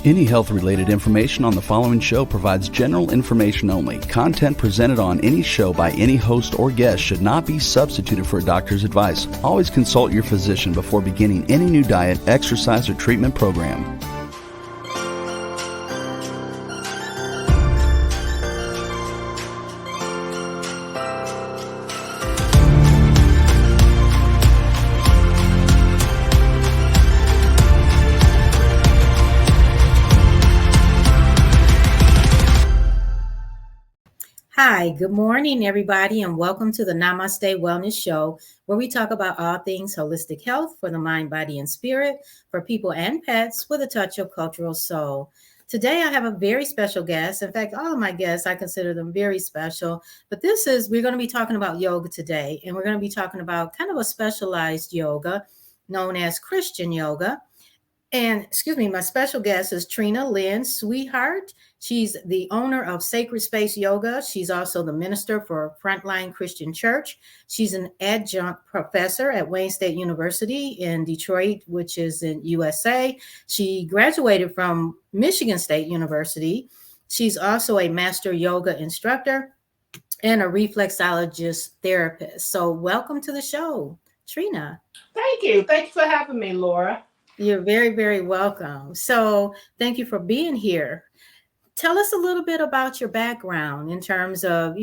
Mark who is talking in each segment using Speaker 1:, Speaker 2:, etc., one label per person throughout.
Speaker 1: Any health-related information on the following show provides general information only. Content presented on any show by any host or guest should not be substituted for a doctor's advice. Always consult your physician before beginning any new diet, exercise, or treatment program.
Speaker 2: Hi, good morning, everybody, and welcome to the Namaste Wellness Show, where we talk about all things holistic health for the mind, body, and spirit, for people and pets, with a touch of cultural soul. Today, I have a very special guest. In fact, all of my guests, I consider them very special. But we're going to be talking about yoga today, and we're going to be talking about kind of a specialized yoga known as Christian yoga. And my special guest is Trina Lynn Sweetheart. She's the owner of Sacred Space Yoga. She's also the minister for Frontline Christian Church. She's an adjunct professor at Wayne State University in Detroit, which is in USA. She graduated from Michigan State University. She's also a master yoga instructor and a reflexologist therapist. So welcome to the show, Trina.
Speaker 3: Thank you. Thank you for having me, Laura.
Speaker 2: You're very, very welcome. So thank you for being here. Tell us a little bit about your background in terms of,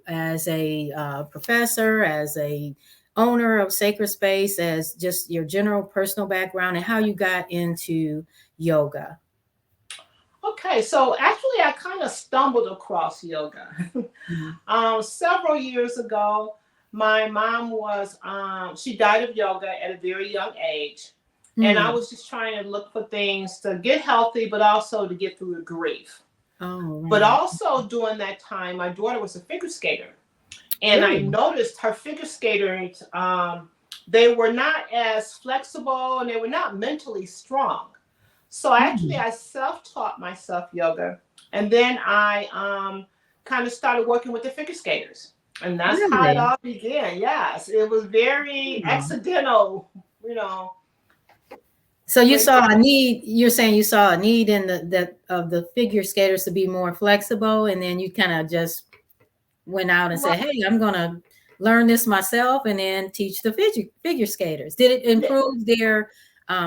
Speaker 2: as a professor, as a owner of Sacred Space, as just your general personal background and how you got into yoga.
Speaker 3: Okay, so actually I kind of stumbled across yoga. Several years ago, my mom she died of yoga at a very young age. And I was just trying to look for things to get healthy, but also to get through the grief. Oh, right. But also during that time, my daughter was a figure skater. And I noticed her figure skaters, they were not as flexible and they were not mentally strong. So I self-taught myself yoga. And then I kind of started working with the figure skaters. And that's how it all began. Yes, it was very accidental,
Speaker 2: So you saw a need. You're saying you saw a need in the figure skaters to be more flexible, and then you kind of just went out and said, "Hey, I'm going to learn this myself, and then teach the figure skaters." Did it improve their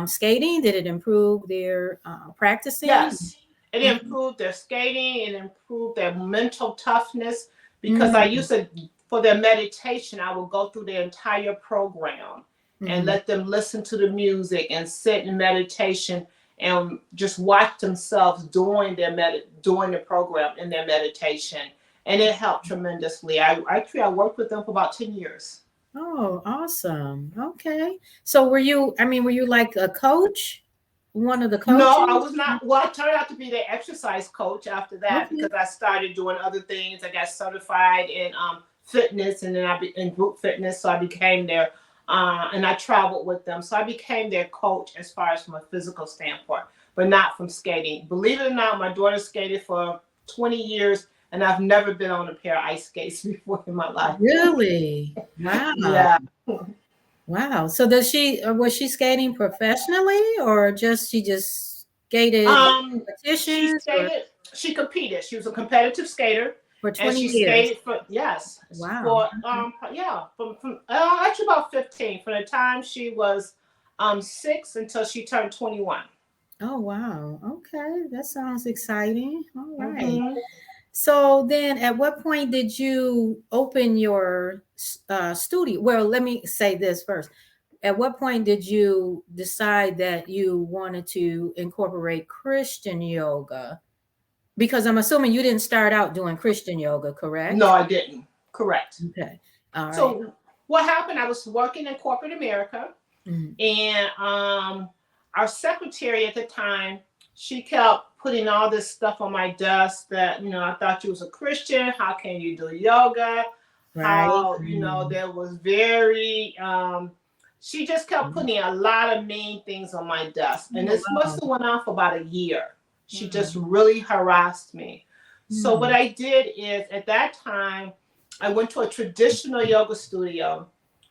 Speaker 2: skating? Did it improve their practicing?
Speaker 3: Yes, it improved their skating. It improved their mental toughness because I used to, for their meditation, I would go through their entire program. And let them listen to the music and sit in meditation and just watch themselves during the program in their meditation. And it helped tremendously. I worked with them for about 10 years.
Speaker 2: Oh, awesome. Okay. So were you like a coach? One of the coaches?
Speaker 3: No, I was not. Well, I turned out to be the exercise coach after that because I started doing other things. I got certified in fitness and then in group fitness. So I became their and I traveled with them. So I became their coach as far as from a physical standpoint, but not from skating. Believe it or not, my daughter skated for 20 years and I've never been on a pair of ice skates before in my life.
Speaker 2: Really? Wow.
Speaker 3: Yeah.
Speaker 2: Wow. So was she skating professionally or she just skated competitions?
Speaker 3: She competed. She was a competitive skater.
Speaker 2: For 20
Speaker 3: and she
Speaker 2: years.
Speaker 3: skated for
Speaker 2: Wow.
Speaker 3: From actually about 15. From the time she was 6 until she turned 21.
Speaker 2: Oh wow. Okay, that sounds exciting. All right. So then, at what point did you open your studio? Well, let me say this first. At what point did you decide that you wanted to incorporate Christian yoga? Because I'm assuming you didn't start out doing Christian yoga, correct?
Speaker 3: No, I didn't. Correct.
Speaker 2: Okay. All right.
Speaker 3: So what happened, I was working in corporate America and our secretary at the time, she kept putting all this stuff on my desk that, I thought you was a Christian. How can you do yoga? Right. How, there was very, she just kept putting a lot of mean things on my desk. And this must have went on for about a year. She just really harassed me. So what I did is at that time, I went to a traditional yoga studio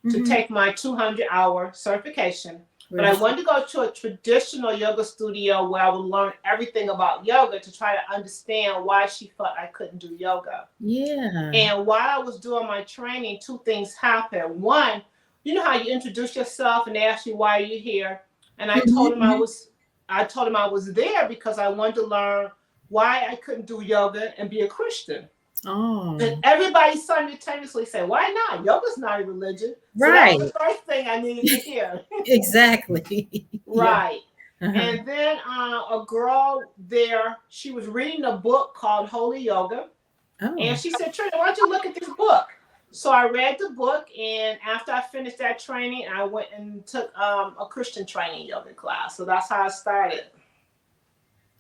Speaker 3: to take my 200-hour certification. But I wanted to go to a traditional yoga studio where I would learn everything about yoga to try to understand why she felt I couldn't do yoga.
Speaker 2: Yeah.
Speaker 3: And while I was doing my training, two things happened. One, you know how you introduce yourself and they ask you why you're here. And I told him I was there because I wanted to learn why I couldn't do yoga and be a Christian.
Speaker 2: Oh.
Speaker 3: And everybody simultaneously said, why not? Yoga's not a religion. So
Speaker 2: Right.
Speaker 3: that was the first thing I needed to hear.
Speaker 2: Exactly.
Speaker 3: Right.
Speaker 2: Yeah.
Speaker 3: And then a girl there, she was reading a book called Holy Yoga.
Speaker 2: Oh.
Speaker 3: And she said, Trina, why don't you look at this book? So I read the book, and after I finished that training, I went and took a Christian training yoga class. So that's how I started.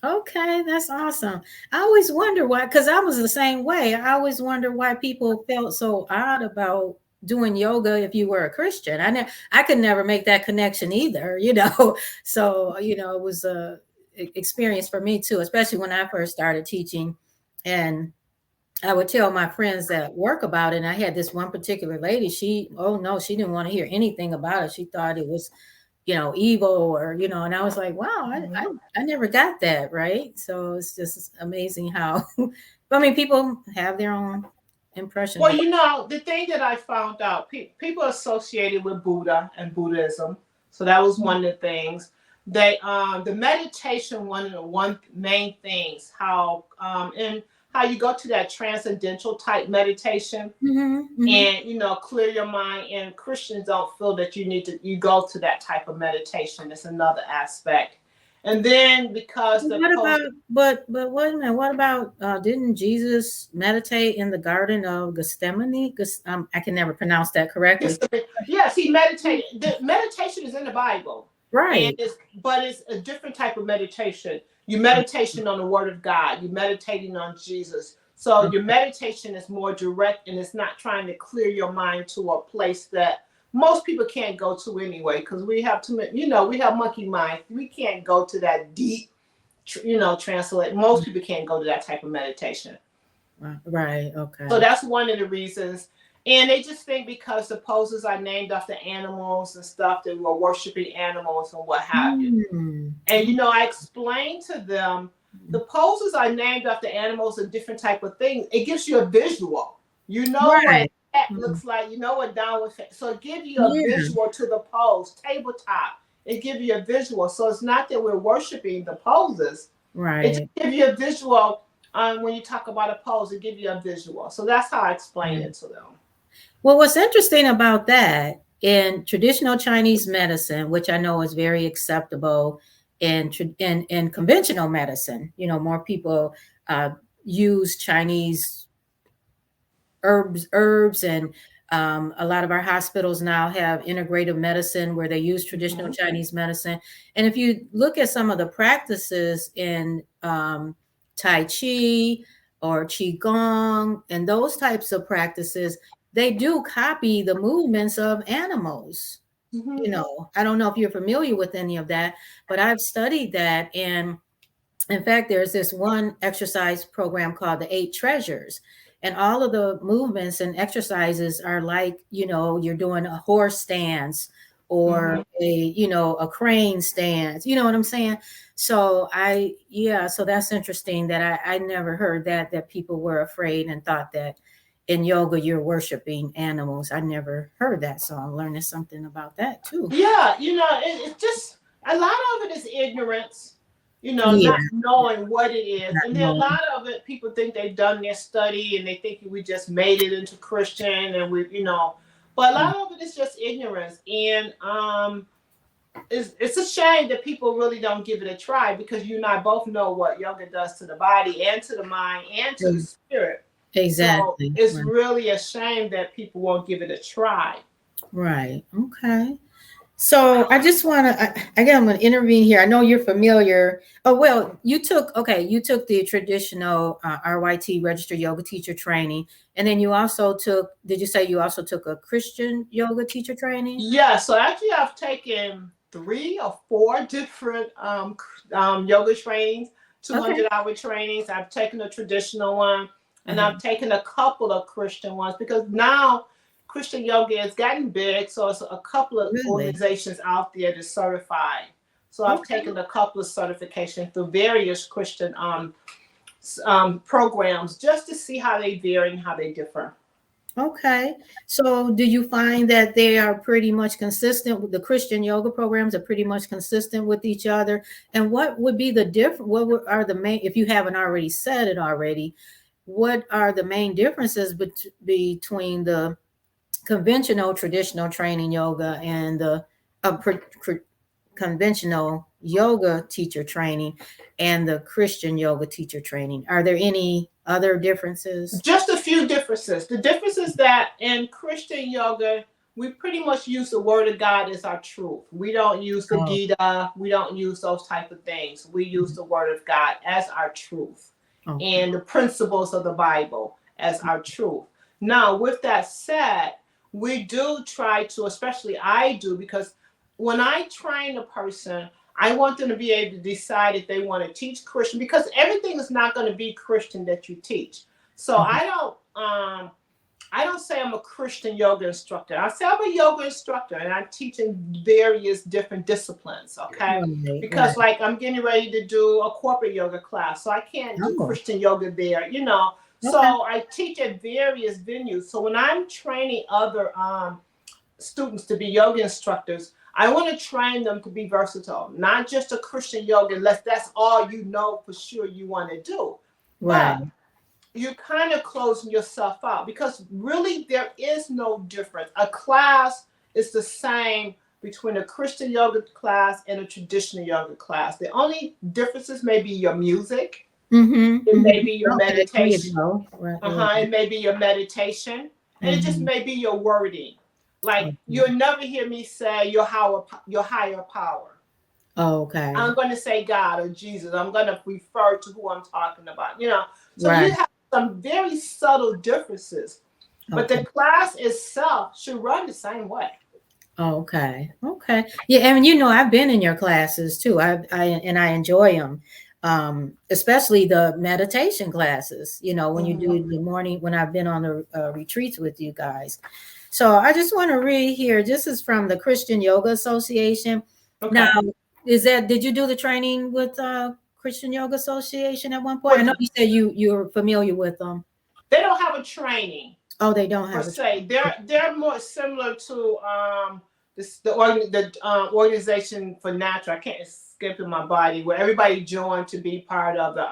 Speaker 2: Okay, that's awesome. I always wonder why, because I was the same way. I always wonder why people felt so odd about doing yoga if you were a Christian. I could never make that connection either, you know. So, you know, it was a experience for me too, especially when I first started teaching. And I would tell my friends at work about it. And I had this one particular lady, she didn't want to hear anything about it. She thought it was, you know, evil or, you know, and I was like, wow, I never got that. Right. So it's just amazing how, I mean, people have their own impression.
Speaker 3: Well, you know, the thing that I found out, people associated with Buddha and Buddhism. So that was one of the things. The meditation, one of the main things, how you go to that transcendental type meditation and, you know, clear your mind. And Christians don't feel that you go to that type of meditation. It's another aspect. And then because
Speaker 2: but wait a minute, what about didn't Jesus meditate in the Garden of Gethsemane? I can never pronounce that correctly.
Speaker 3: Yes, he meditated. The meditation is in the Bible.
Speaker 2: Right.
Speaker 3: But it's a different type of meditation. You're meditating on the word of God. You're meditating on Jesus. So your meditation is more direct, and it's not trying to clear your mind to a place that most people can't go to anyway, because we have too many, you know, we have monkey mind. We can't go to that deep, you know, translate. Most people can't go to that type of meditation.
Speaker 2: Right. Okay.
Speaker 3: So that's one of the reasons. And they just think because the poses are named after animals and stuff, that we're worshiping animals and what have you. And, you know, I explained to them, the poses are named after animals and different type of things. It gives you a visual. You know what a cat looks like. You know what downward. So it gives you a visual to the pose. Tabletop. It gives you a visual. So it's not that we're worshiping the poses.
Speaker 2: Right.
Speaker 3: It just gives you a visual. When you talk about a pose, it gives you a visual. So that's how I explain it to them.
Speaker 2: Well, what's interesting about that, in traditional Chinese medicine, which I know is very acceptable in conventional medicine, you know, more people use Chinese herbs, and a lot of our hospitals now have integrative medicine where they use traditional Chinese medicine. And if you look at some of the practices in Tai Chi or Qigong and those types of practices, they do copy the movements of animals. You know, I don't know if you're familiar with any of that, but I've studied that. And in fact, there's this one exercise program called the 8 Treasures. And all of the movements and exercises are like, you know, you're doing a horse stance or a crane stance. You know what I'm saying? So so that's interesting that I never heard that people were afraid and thought that in yoga you're worshiping animals. I never heard that. So I'm learning something about that too.
Speaker 3: Yeah, you know, it's just a lot of it is ignorance, you know, not knowing what it is. And then a lot of it, people think they've done their study and they think we just made it into Christian and we, you know, but a lot of it is just ignorance. And it's a shame that people really don't give it a try, because you and I both know what yoga does to the body and to the mind and to the spirit.
Speaker 2: Exactly.
Speaker 3: So it's really a shame that people won't give it a try.
Speaker 2: Right. Okay. So I just want to, again, I'm going to intervene here. I know you're familiar. Oh, well, you took the traditional RYT, registered yoga teacher training. And then you also did you say you also took a Christian yoga teacher training?
Speaker 3: Yeah. So actually I've taken 3 or 4 different yoga trainings, 200-hour trainings. I've taken a traditional one. And I've taken a couple of Christian ones, because now Christian yoga has gotten big, so it's a couple of
Speaker 2: Really?
Speaker 3: organizations out there to certify. So I've
Speaker 2: Okay.
Speaker 3: taken a couple of certifications through various Christian programs just to see how they vary and how they differ.
Speaker 2: Okay. So do you find that they are pretty much consistent with the Christian yoga programs are pretty much consistent with each other? And what would be the different, are the main, if you haven't already said it already, what are the main differences between the conventional traditional training yoga and the conventional yoga teacher training and the Christian yoga teacher training? Are there any other differences?
Speaker 3: Just a few differences. The difference is that in Christian yoga, we pretty much use the word of God as our truth. We don't use the Gita. We don't use those type of things. We use the word of God as our truth and the principles of the Bible as our truth. Now, with that said, we do try to, especially I do, because when I train a person, I want them to be able to decide if they want to teach Christian, because everything is not going to be Christian that you teach. So I don't say I'm a Christian yoga instructor. I say I'm a yoga instructor and I'm teaching various different disciplines, okay? Because like I'm getting ready to do a corporate yoga class, so I can't do Christian yoga there, you know. So I teach at various venues. So when I'm training other students to be yoga instructors, I want to train them to be versatile, not just a Christian yoga, unless that's all you know for sure you want to do.
Speaker 2: Right.
Speaker 3: But you're kind of closing yourself out, because really there is no difference. A class is the same between a Christian yoga class and a traditional yoga class. The only differences may be your music. It may be your meditation. It may be your meditation. And it just may be your wording. Like you'll never hear me say your higher power.
Speaker 2: Okay.
Speaker 3: I'm going to say God or Jesus. I'm going to refer to who I'm talking about, you know. So you have some very subtle differences, but the class itself should run the same way.
Speaker 2: Okay. Yeah, and you know, I've been in your classes too. I enjoy them. Especially the meditation classes, you know, when you do the morning, when I've been on the retreats with you guys. So I just want to read here. This is from the Christian Yoga Association. Now, did you do the training with Christian Yoga Association at one point? I know you said you're familiar with them.
Speaker 3: They don't have a training.
Speaker 2: Oh, they don't have
Speaker 3: per se. They're more similar to the organization for natural. I can't escape in my body, where everybody joined to be part of the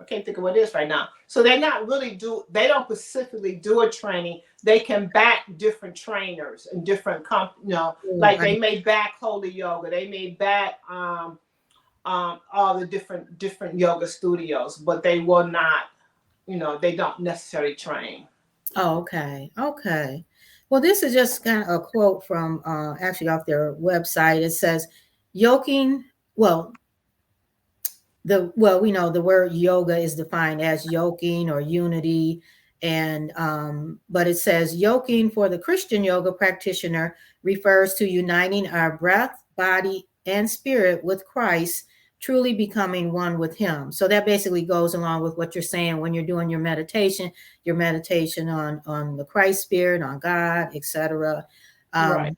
Speaker 3: I can't think of what it is right now. So they're not really they don't specifically do a training. They can back different trainers and different like they may back Holy Yoga, they may back all the different yoga studios, but they will not, they don't necessarily train.
Speaker 2: Oh, okay. Well, this is just kind of a quote from actually off their website. It says, yoking, we know the word yoga is defined as yoking or unity, and but it says yoking for the Christian yoga practitioner refers to uniting our breath, body, and spirit with Christ, truly becoming one with him. So that basically goes along with what you're saying when you're doing your meditation on the Christ spirit, on God, etc.
Speaker 3: Right.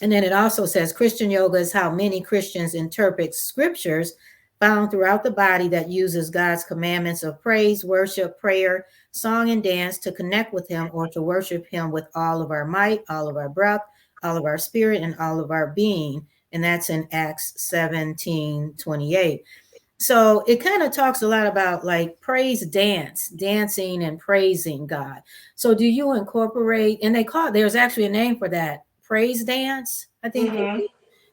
Speaker 2: And then it also says Christian yoga is how many Christians interpret scriptures found throughout the body that uses God's commandments of praise, worship, prayer, song, and dance to connect with him, or to worship him with all of our might, all of our breath, all of our spirit, and all of our being. And that's in Acts 17:28. So it kind of talks a lot about like praise dancing and praising God. So do you incorporate, and there's actually a name for that, praise dance, I think.
Speaker 3: Mm-hmm.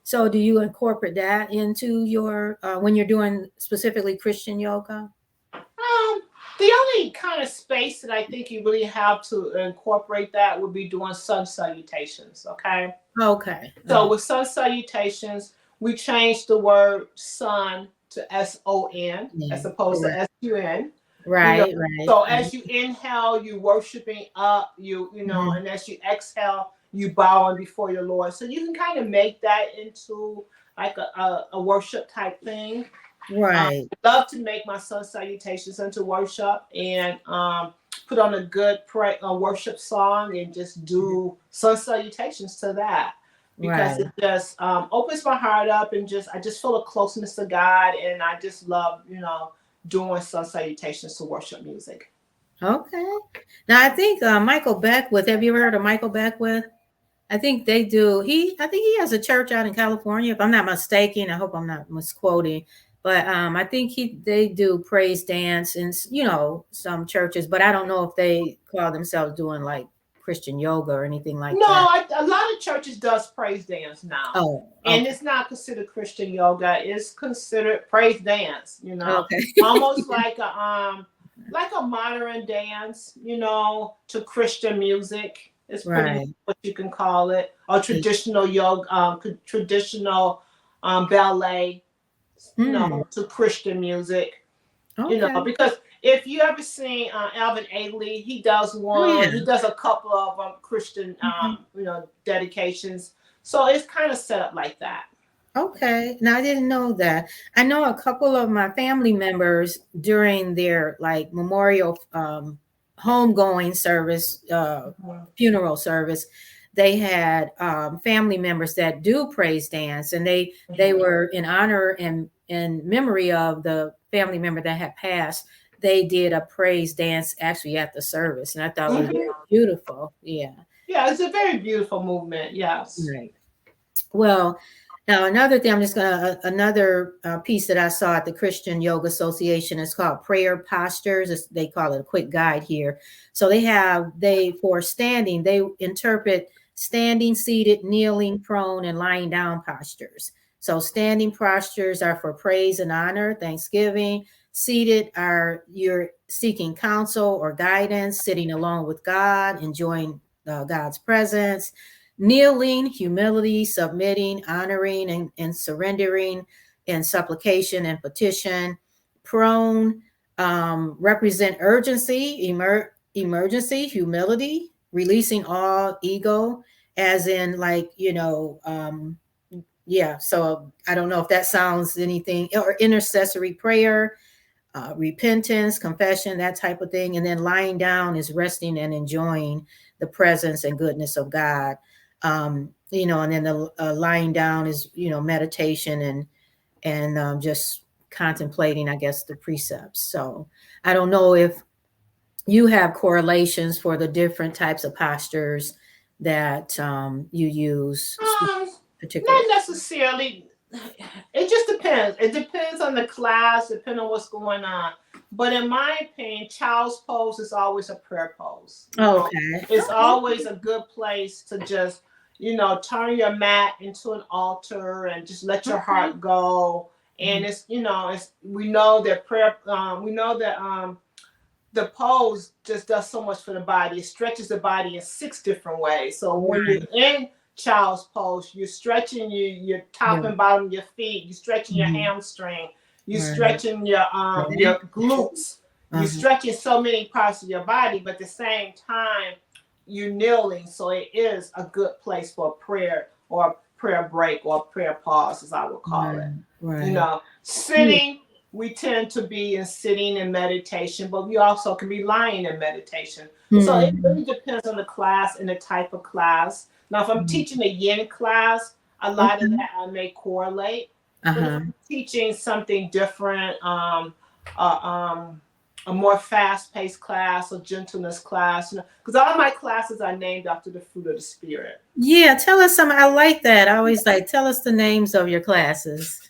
Speaker 2: So do you incorporate that into your, when you're doing specifically Christian yoga?
Speaker 3: The only kind of space that I think you really have to incorporate that would be doing sun salutations, okay?
Speaker 2: Okay.
Speaker 3: So with sun salutations, we changed the word sun to S-O-N as opposed to S-U-N.
Speaker 2: Right.
Speaker 3: So as you inhale, you worshiping up, and as you exhale, you bowing before your Lord. So you can kind of make that into like a worship type thing.
Speaker 2: Right.
Speaker 3: I love to make my sun salutations into worship, and put on a good worship song and just do sun salutations to that, because
Speaker 2: Right.
Speaker 3: it just opens my heart up, and I just feel a closeness to God, and I just love, doing sun salutations to worship music.
Speaker 2: Okay. Now I think Michael Beckwith. Have you ever heard of Michael Beckwith? I think they do. I think he has a church out in California, if I'm not mistaken. I hope I'm not misquoting, but I think they do praise dance in some churches, but I don't know if they call themselves doing like Christian yoga or anything like
Speaker 3: No,
Speaker 2: that.
Speaker 3: a lot of churches does praise dance now,
Speaker 2: Oh,
Speaker 3: and
Speaker 2: okay.
Speaker 3: it's not considered Christian yoga. It's considered praise dance.
Speaker 2: Okay.
Speaker 3: Almost like a modern dance, to Christian music. It's pretty much
Speaker 2: Right.
Speaker 3: what you can call it, or traditional yoga, traditional ballet,
Speaker 2: Hmm.
Speaker 3: to Christian music.
Speaker 2: Okay.
Speaker 3: Because if you ever seen Alvin Ailey, he does
Speaker 2: Oh yeah.
Speaker 3: he does a couple of Christian,
Speaker 2: Mhm.
Speaker 3: dedications. So it's kind of set up like that.
Speaker 2: Okay. Now I didn't know that. I know a couple of my family members during their like memorial homegoing service,
Speaker 3: Mhm.
Speaker 2: funeral service, they had family members that do praise dance, and they
Speaker 3: Mhm.
Speaker 2: were in honor and in memory of the family member that had passed. They did a praise dance actually at the service, and I thought it was very
Speaker 3: Mhm.
Speaker 2: beautiful. Yeah.
Speaker 3: Yeah, it's a very beautiful movement. Yes.
Speaker 2: Right. Well, now another thing, I'm just gonna another piece that I saw at the Christian Yoga Association is called Prayer Postures. They call it a quick guide here. So they for standing, they interpret standing, seated, kneeling, prone, and lying down postures. So standing postures are for praise and honor, thanksgiving. Seated are you're seeking counsel or guidance, sitting alone with God, enjoying God's presence. Kneeling, humility, submitting, honoring, and surrendering in supplication and petition. Prone, represent urgency, emergency, humility, releasing all ego, as in like, yeah. So I don't know if that sounds anything, or intercessory prayer, repentance, confession, that type of thing. And then lying down is resting and enjoying the presence and goodness of God. And then the lying down is, meditation and just contemplating, I guess, the precepts. So I don't know if you have correlations for the different types of postures that you use particularly.
Speaker 3: Not necessarily. It just depends. It depends on the class, depending on what's going on. But in my opinion, child's pose is always a prayer pose.
Speaker 2: Okay.
Speaker 3: It's always a good place to just, turn your mat into an altar and just let your heart go. And we know that prayer. We know that the pose just does so much for the body. It stretches the body in 6 different ways. So when you're
Speaker 2: Right.
Speaker 3: in child's pose, you're stretching your top
Speaker 2: Yeah.
Speaker 3: and bottom of your feet, you're stretching your
Speaker 2: Mhm.
Speaker 3: hamstring, you're
Speaker 2: Right.
Speaker 3: stretching your glutes, you're
Speaker 2: Uh-huh.
Speaker 3: stretching so many parts of your body, but at the same time, you're kneeling. So it is a good place for a prayer, or a prayer break, or a prayer pause, as I would call
Speaker 2: Right.
Speaker 3: it.
Speaker 2: Right. Yeah.
Speaker 3: Sitting, we tend to be in sitting and meditation, but we also can be lying in meditation. So it
Speaker 2: Mhm.
Speaker 3: really depends on the class and the type of class. Now, if I'm
Speaker 2: Mhm.
Speaker 3: teaching a yin class, a lot of
Speaker 2: Okay.
Speaker 3: that I may correlate. But if
Speaker 2: Uh-huh.
Speaker 3: I'm teaching something different, uh, um, a more fast-paced class, a gentleness class, because all of my classes are named after the fruit of the spirit.
Speaker 2: Yeah, tell us some. I like that. I always like tell us the names of your classes.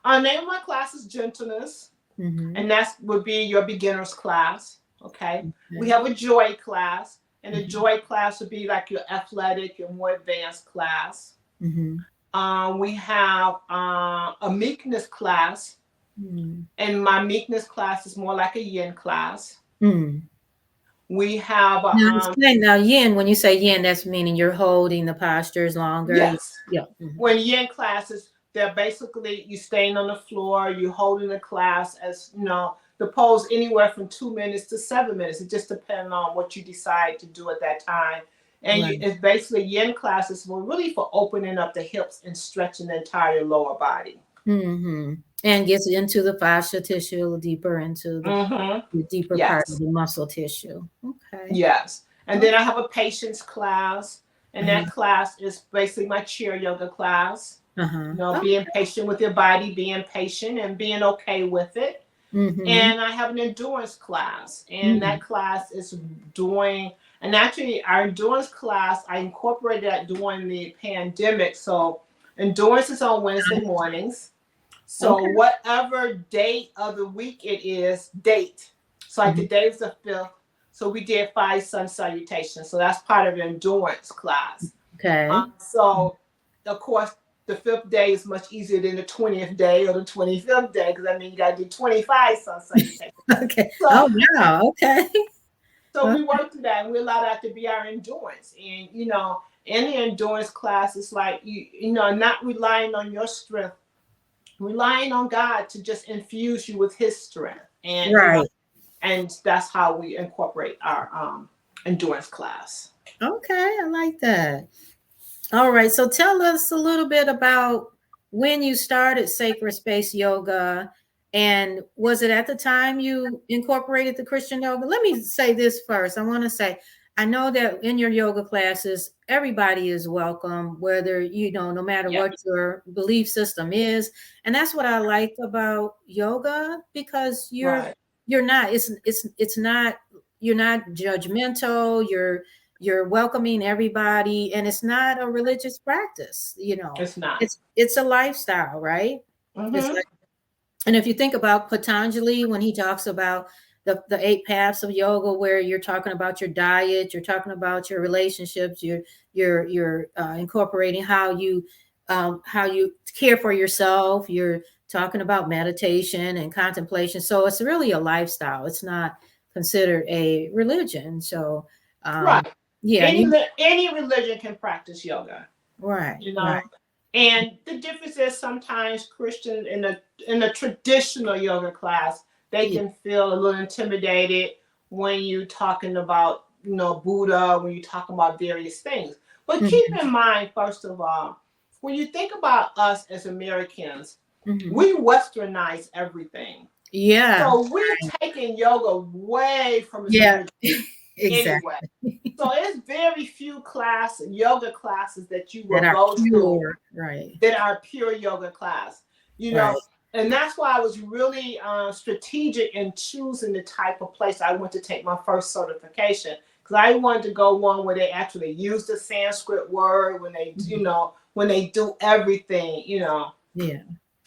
Speaker 3: Name of my class is gentleness.
Speaker 2: Mm-hmm.
Speaker 3: And that would be your beginner's class. Okay. We
Speaker 2: Okay.
Speaker 3: have a joy class, and the
Speaker 2: Mm-hmm.
Speaker 3: joy class would be like your athletic, your more advanced class.
Speaker 2: Mm-hmm.
Speaker 3: We have a meekness class, and my meekness class is more like a yin class.
Speaker 2: Mm-hmm.
Speaker 3: We have
Speaker 2: Now explain now yin. When you say yin, that's meaning you're holding the postures longer.
Speaker 3: yes.
Speaker 2: Yeah. Mm-hmm.
Speaker 3: When yin classes, they're basically you staying on the floor, you holding the class as the pose anywhere from 2 minutes to 7 minutes. It just depends on what you decide to do at that time. And
Speaker 2: Right.
Speaker 3: it's basically yin classes were really for opening up the hips and stretching the entire lower body.
Speaker 2: Mm-hmm. And gets into the fascia tissue, a little deeper into
Speaker 3: Mm-hmm.
Speaker 2: the deeper part of
Speaker 3: Yes.
Speaker 2: the muscle tissue. Okay.
Speaker 3: Yes. And
Speaker 2: Oh,
Speaker 3: then I have a patience class, and
Speaker 2: uh-huh.
Speaker 3: that class is basically my chair yoga class.
Speaker 2: Uh-huh.
Speaker 3: You know,
Speaker 2: Oh,
Speaker 3: being patient with your body, being patient and being okay with it.
Speaker 2: mm-hmm.
Speaker 3: And I have an endurance class, and
Speaker 2: Mm.
Speaker 3: that class is doing, and actually our endurance class, I incorporated that during the pandemic. So endurance is on Wednesday mornings. So
Speaker 2: Okay.
Speaker 3: whatever date of the week it is, date. So like
Speaker 2: Mhm.
Speaker 3: today is the 5th. So we did 5 sun salutations. So that's part of the endurance class.
Speaker 2: Okay.
Speaker 3: So of course the 5th day is much easier than the 20th day or the 25th day, because I mean you gotta do 25 sun salutations.
Speaker 2: Okay.
Speaker 3: So
Speaker 2: Oh, wow. Okay.
Speaker 3: so
Speaker 2: Okay.
Speaker 3: we work through that, and we allow that to be our endurance. And you know, in the endurance class, it's like you know, not relying on your strength, relying on God to just infuse you with His strength, and you know,
Speaker 2: Right.
Speaker 3: and that's how we incorporate our endurance class.
Speaker 2: Okay. I like that. All right. So tell us a little bit about when you started Sacred Space Yoga, and was it at the time you incorporated the Christian yoga? Let me say this first. I want to say, I know that in your yoga classes, everybody is welcome, whether, no matter
Speaker 3: Yeah,
Speaker 2: what your belief system is. And that's what I like about yoga, because
Speaker 3: right.
Speaker 2: you're not, it's not, you're not judgmental, you're welcoming everybody, and it's not a religious practice.
Speaker 3: It's not.
Speaker 2: It's a lifestyle, right? It's
Speaker 3: Mm-hmm.
Speaker 2: like, and if you think about Patanjali, when he talks about the 8 paths of yoga, where you're talking about your diet, you're talking about your relationships, you're incorporating how you care for yourself, you're talking about meditation and contemplation. So it's really a lifestyle. It's not considered a religion. So um
Speaker 3: Right.
Speaker 2: yeah, you
Speaker 3: Any religion can practice yoga.
Speaker 2: right,
Speaker 3: You
Speaker 2: right.
Speaker 3: know, and the difference is sometimes Christians in a traditional yoga class, they
Speaker 2: Yeah.
Speaker 3: can feel a little intimidated when you're talking about, you know, Buddha, when you're talking about various things. But keep
Speaker 2: Mhm,
Speaker 3: in mind, first of all, when you think about us as Americans,
Speaker 2: mhm.
Speaker 3: we westernize everything.
Speaker 2: Yeah,
Speaker 3: So we've taken yoga way from its
Speaker 2: yeah,
Speaker 3: origin anyway.
Speaker 2: exactly.
Speaker 3: So it's very few yoga classes that you
Speaker 2: That
Speaker 3: will
Speaker 2: are
Speaker 3: go to
Speaker 2: pure, right,
Speaker 3: that are pure yoga class, you
Speaker 2: right.
Speaker 3: know. And that's why I was really strategic in choosing the type of place I went to take my first certification, because I wanted to go one where they actually use the Sanskrit word when they, you
Speaker 2: Mhm.
Speaker 3: know, when they do everything, you know.
Speaker 2: Yeah.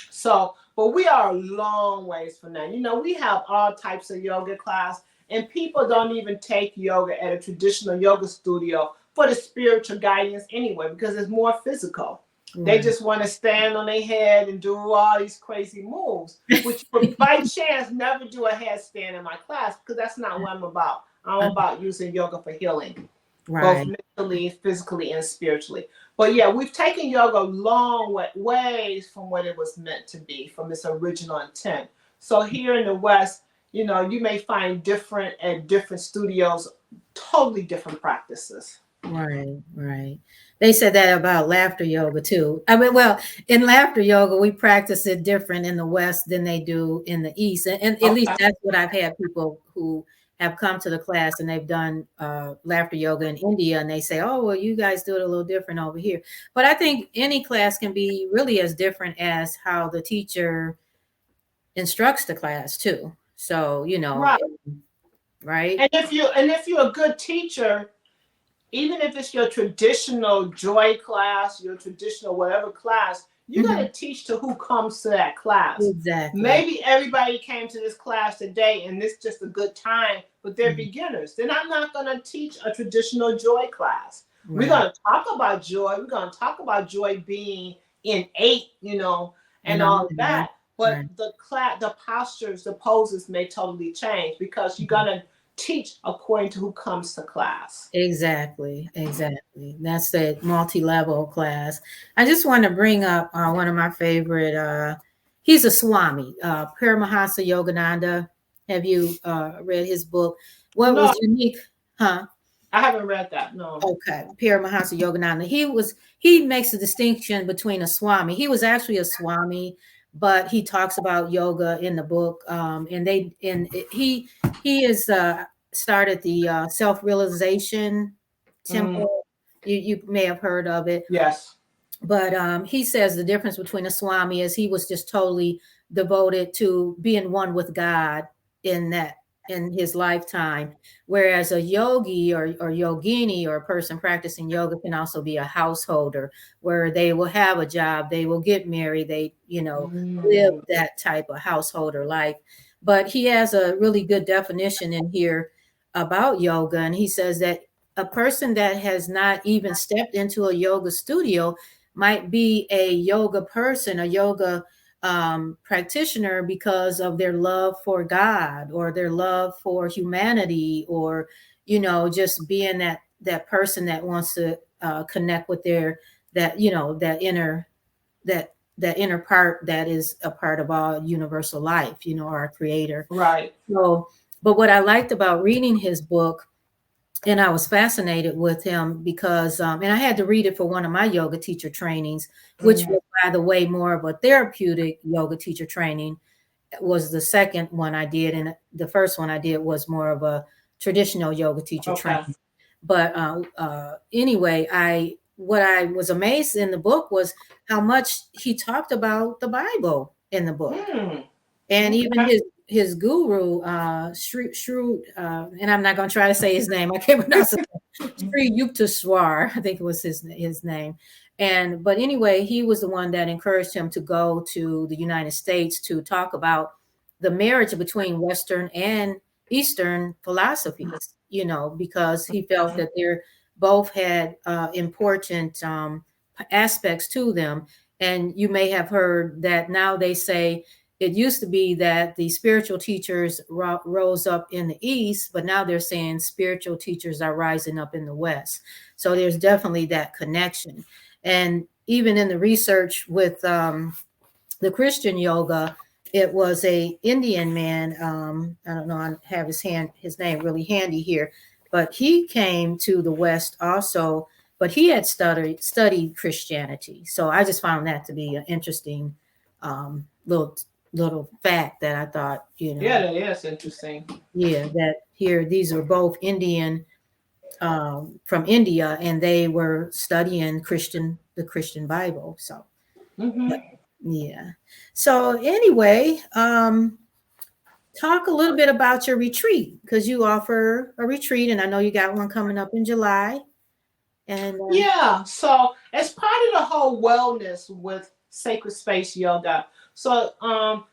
Speaker 3: So, but we are a long ways from that. You know, we have all types of yoga class, and people don't even take yoga at a traditional yoga studio for the spiritual guidance anyway, because it's more physical. They
Speaker 2: Right.
Speaker 3: just want to stand on their head and do all these crazy moves, which by chance never do a headstand in my class, because that's not what I'm about. I'm about using yoga for healing, both
Speaker 2: Right.
Speaker 3: mentally, physically, and spiritually. But yeah, we've taken yoga long ways from what it was meant to be, from its original intent. So here in the West, you know, you may find different at different studios, totally different practices.
Speaker 2: Right, right. They said that about laughter yoga too. I mean, well, in laughter yoga, we practice it different in the West than they do in the East. And at least
Speaker 3: Okay.
Speaker 2: that's what I've had people who have come to the class and they've done laughter yoga in India, and they say, oh, well, you guys do it a little different over here. But I think any class can be really as different as how the teacher instructs the class too. So,
Speaker 3: Right.
Speaker 2: right?
Speaker 3: And if you're a good teacher, even if it's your traditional joy class, your traditional whatever class, you got
Speaker 2: Mhm.
Speaker 3: to teach to who comes to that class.
Speaker 2: Exactly.
Speaker 3: Maybe everybody came to this class today and this is just a good time, but they're
Speaker 2: Mhm.
Speaker 3: beginners. Then I'm not going to teach a traditional joy class. We're
Speaker 2: Right.
Speaker 3: going to talk about joy. We're going to talk about joy being innate, you know,
Speaker 2: And
Speaker 3: and
Speaker 2: all
Speaker 3: all of
Speaker 2: of that.
Speaker 3: that. But
Speaker 2: Right.
Speaker 3: the postures, the poses may totally change, because you got
Speaker 2: Mhm.
Speaker 3: to teach according to who comes to class.
Speaker 2: Exactly. Exactly. That's the multi-level class. I just want to bring up one of my favorite. He's a Swami, Paramahansa Yogananda. Have you read his book? What
Speaker 3: No,
Speaker 2: was unique? Huh?
Speaker 3: I haven't read that. No.
Speaker 2: Okay, Paramahansa Yogananda. He makes a distinction between a Swami. He was actually a Swami, but he talks about yoga in the book. He is started the self-realization temple. You may have heard of it.
Speaker 3: Yes.
Speaker 2: But he says the difference between a Swami is he was just totally devoted to being one with God in his lifetime, whereas a yogi or yogini or a person practicing yoga can also be a householder, where they will have a job, they will get married, they live that type of householder life. But he has a really good definition in here about yoga, and he says that a person that has not even stepped into a yoga studio might be a yoga person, a yoga practitioner, because of their love for God or their love for humanity, or just being that person that wants to connect with that inner part that is a part of our universal life, our creator.
Speaker 3: Right.
Speaker 2: So, but what I liked about reading his book, and I was fascinated with him because, and I had to read it for one of my yoga teacher trainings, which was, by the way, more of a therapeutic yoga teacher training. It was the second one I did, and the first one I did was more of a traditional yoga teacher training. But anyway, what I was amazed in the book was how much he talked about the Bible in the book, and even his guru, Sri, and I'm not going to try to say his name. I can't pronounce it. Sri Yukteswar, I think it was his name. But anyway, he was the one that encouraged him to go to the United States to talk about the marriage between Western and Eastern philosophies, because he felt that they both had important aspects to them. And you may have heard that now they say, it used to be that the spiritual teachers rose up in the East, but now they're saying spiritual teachers are rising up in the West. So there's definitely that connection. And even in the research with the Christian yoga, it was a Indian man. I don't know, I have his name really handy here, but he came to the West also, but he had studied Christianity. So I just found that to be an interesting little fact that I thought,
Speaker 3: Yeah, that is interesting.
Speaker 2: Yeah, that here these are both Indian from India, and they were studying the Christian Bible. So yeah. So anyway, talk a little bit about your retreat, because you offer a retreat, and I know you got one coming up in July. And
Speaker 3: yeah, so as part of the whole wellness with Sacred Space Yoga. So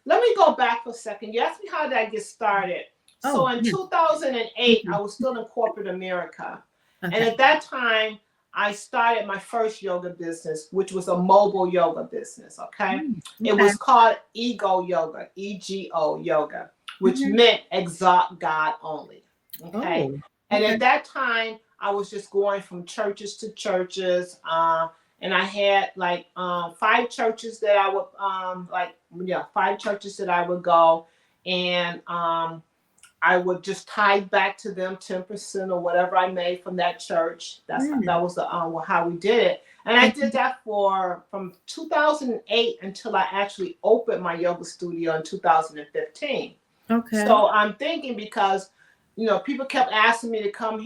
Speaker 3: let me go back for a second. You asked me how did I get started. So in 2008, I was still in corporate America. Okay. And at that time, I started my first yoga business, which was a mobile yoga business, okay? It was called Ego Yoga, E-G-O Yoga, which meant exalt God only, okay? And at that time, I was just going from churches to churches, and I had like 5 churches that I would 5 churches that I would go, and I would just tie back to them 10% or whatever I made from that church. That was how we did it, and I did that from 2008 until I actually opened my yoga studio in 2015. Okay. So I'm thinking, because people kept asking me to come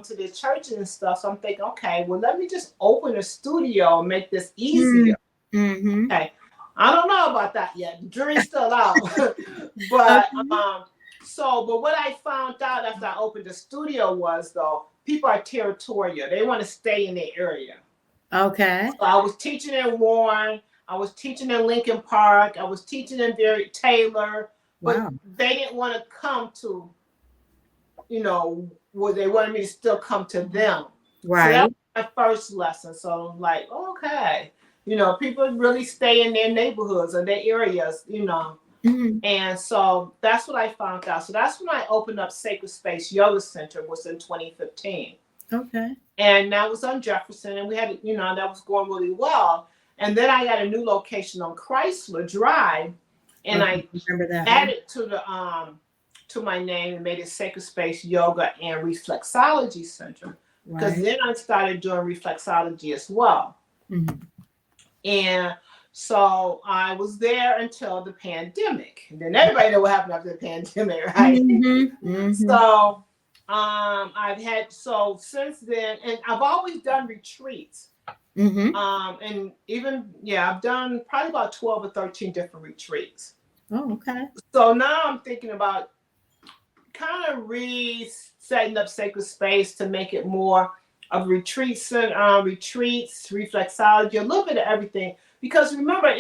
Speaker 3: to the church and stuff. So I'm thinking, okay, well, let me just open a studio and make this easier. Okay. I don't know about that yet. The jury's still out. But what I found out after I opened the studio was, though, people are territorial. They want to stay in their area. Okay. So I was teaching in Warren. I was teaching in Lincoln Park. I was teaching in Taylor. But they didn't want to come to where they wanted me to still come to them. Right. So that was my first lesson. So I'm like, okay, people really stay in their neighborhoods or their areas, And so that's what I found out. So that's when I opened up Sacred Space Yoga Center, was in 2015. Okay. And that was on Jefferson, and we had, that was going really well. And then I got a new location on Chrysler Drive, and I added to my name and made it Sacred Space Yoga and Reflexology Center, because then I started doing reflexology as well. And So I was there until the pandemic. And then everybody know what happened after the pandemic, right? So since then, and I've always done retreats. And even, I've done probably about 12 or 13 different retreats.
Speaker 2: Oh, okay.
Speaker 3: So now I'm thinking about kind of setting up Sacred Space to make it more of retreats, reflexology, a little bit of everything. Because remember,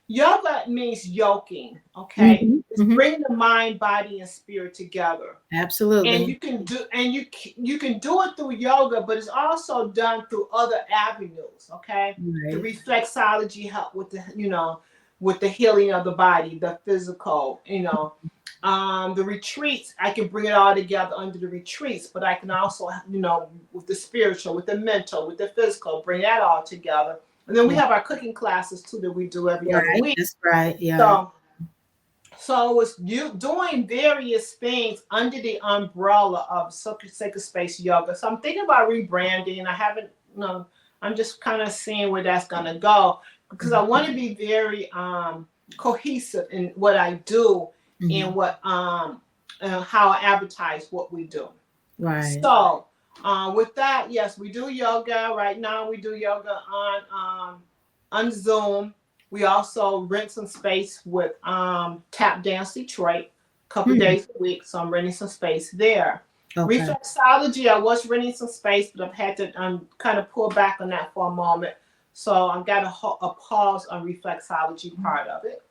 Speaker 3: yoga means yoking, okay? It's bringing the mind, body, and spirit together.
Speaker 2: Absolutely.
Speaker 3: And you can do it through yoga, but it's also done through other avenues, okay?
Speaker 2: Right.
Speaker 3: The reflexology help with with the healing of the body, the physical, the retreats, I can bring it all together under the retreats, but I can also, with the spiritual, with the mental, with the physical, bring that all together. And then we have our cooking classes too that we do every other week.
Speaker 2: That's right. Yeah.
Speaker 3: So it's doing various things under the umbrella of Sacred Space Yoga. So I'm thinking about rebranding. I haven't, I'm just kind of seeing where that's gonna go, because I want to be very cohesive in what I do and what how I advertise what we do.
Speaker 2: Right.
Speaker 3: So with that, yes, we do yoga. Right now we do yoga on Zoom. We also rent some space with Tap Dance Detroit a couple days a week. So I'm renting some space there. Okay. Reflexology, I was renting some space, but I've had to kind of pull back on that for a moment. So I've got a pause on reflexology part of it.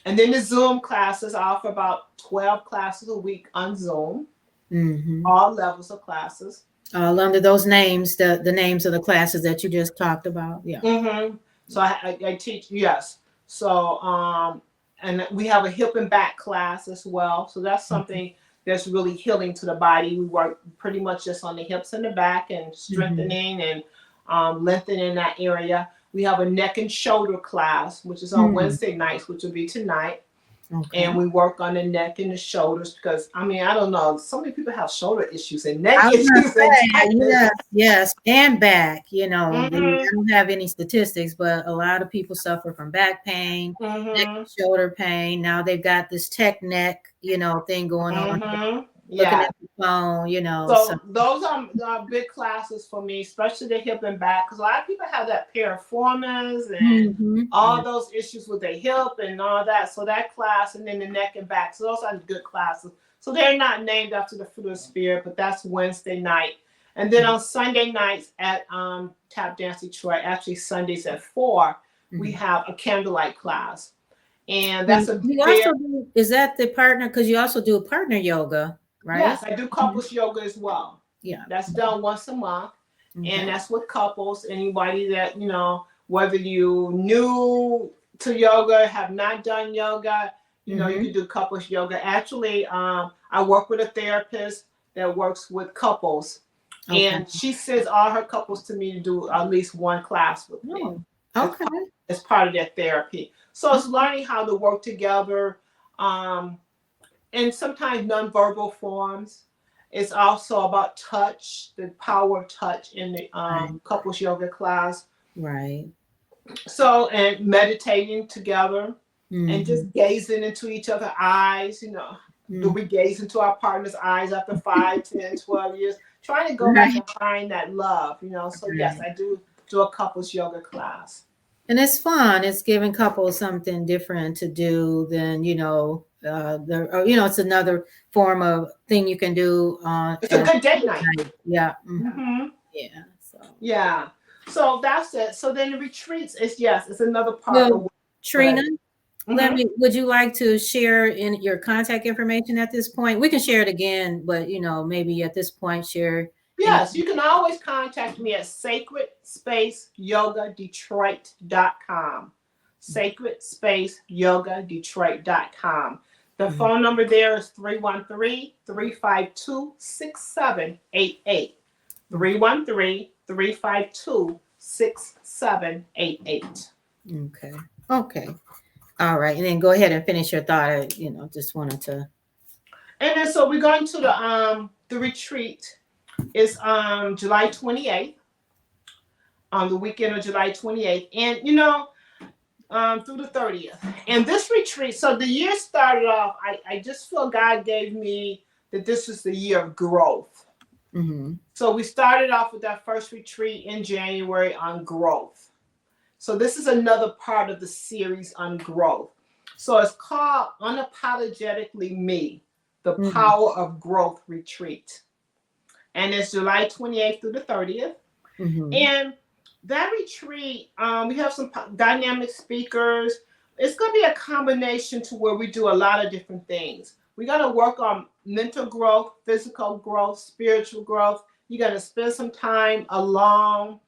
Speaker 3: And then the Zoom classes, I offer about 12 classes a week on Zoom, all levels of classes.
Speaker 2: All under those names, the names of the classes that you just talked about. Yeah.
Speaker 3: So I teach, yes. So, and we have a hip and back class as well. So that's something that's really healing to the body. We work pretty much just on the hips and the back and strengthening and lengthening that area. We have a neck and shoulder class, which is on Wednesday nights, which will be tonight. Okay. And we work on the neck and the shoulders because, I don't know, so many people have shoulder issues and neck issues.
Speaker 2: Yes, and back. I don't have any statistics, but a lot of people suffer from back pain, neck and shoulder pain. Now they've got this tech neck, thing going on. Looking at the phone,
Speaker 3: So those are big classes for me, especially the hip and back, because a lot of people have that piriformis and all those issues with their hip and all that. So that class, and then the neck and back. So those are good classes. So they're not named after the fruit of the spirit, but that's Wednesday night. And then on Sunday nights at Tap Dance Detroit, actually Sundays at 4, we have a candlelight class. And that's
Speaker 2: is that the partner? Because you also do a partner yoga. Right?
Speaker 3: Yes, I do couples yoga as well.
Speaker 2: Yeah.
Speaker 3: That's done once a month. And that's with couples. Anybody that, whether you new to yoga, have not done yoga, you can do couples yoga. Actually, I work with a therapist that works with couples. Okay. And she sends all her couples to me to do at least one class with me.
Speaker 2: Okay.
Speaker 3: As part of their therapy. So it's learning how to work together. And sometimes nonverbal forms. It's also about touch, the power of touch in the couples yoga class.
Speaker 2: Right.
Speaker 3: So, and meditating together and just gazing into each other's eyes, do we gaze into our partner's eyes after 5, 10, 12 years? Trying to go back and find that love, So yes, I do a couples yoga class.
Speaker 2: And it's fun. It's giving couples something different to do than, it's another form of thing you can do.
Speaker 3: It's a good date night.
Speaker 2: Yeah.
Speaker 3: Yeah. So that's it. So then the retreats is it's another part.
Speaker 2: Well, Trina, would you like to share in your contact information at this point? We can share it again, but maybe at this point share.
Speaker 3: Yes, you can always contact me at sacredspaceyogadetroit.com. sacredspaceyogadetroit.com. The phone number there is 313-352-6788. 313-352-6788.
Speaker 2: Okay. All right. And then go ahead and finish your thought. I, just wanted to.
Speaker 3: And then so we're going to the retreat. It's July 28th, on the weekend of July 28th. And, through the 30th. And this retreat, so the year started off, I just feel God gave me that this is the year of growth.
Speaker 2: Mm-hmm.
Speaker 3: So we started off with our first retreat in January on growth. So this is another part of the series on growth. So it's called Unapologetically Me, the Power of Growth Retreat. And it's July 28th through the 30th.
Speaker 2: Mm-hmm.
Speaker 3: And that retreat, we have some dynamic speakers. It's going to be a combination to where we do a lot of different things. We're going to work on mental growth, physical growth, spiritual growth. You're going to spend some time along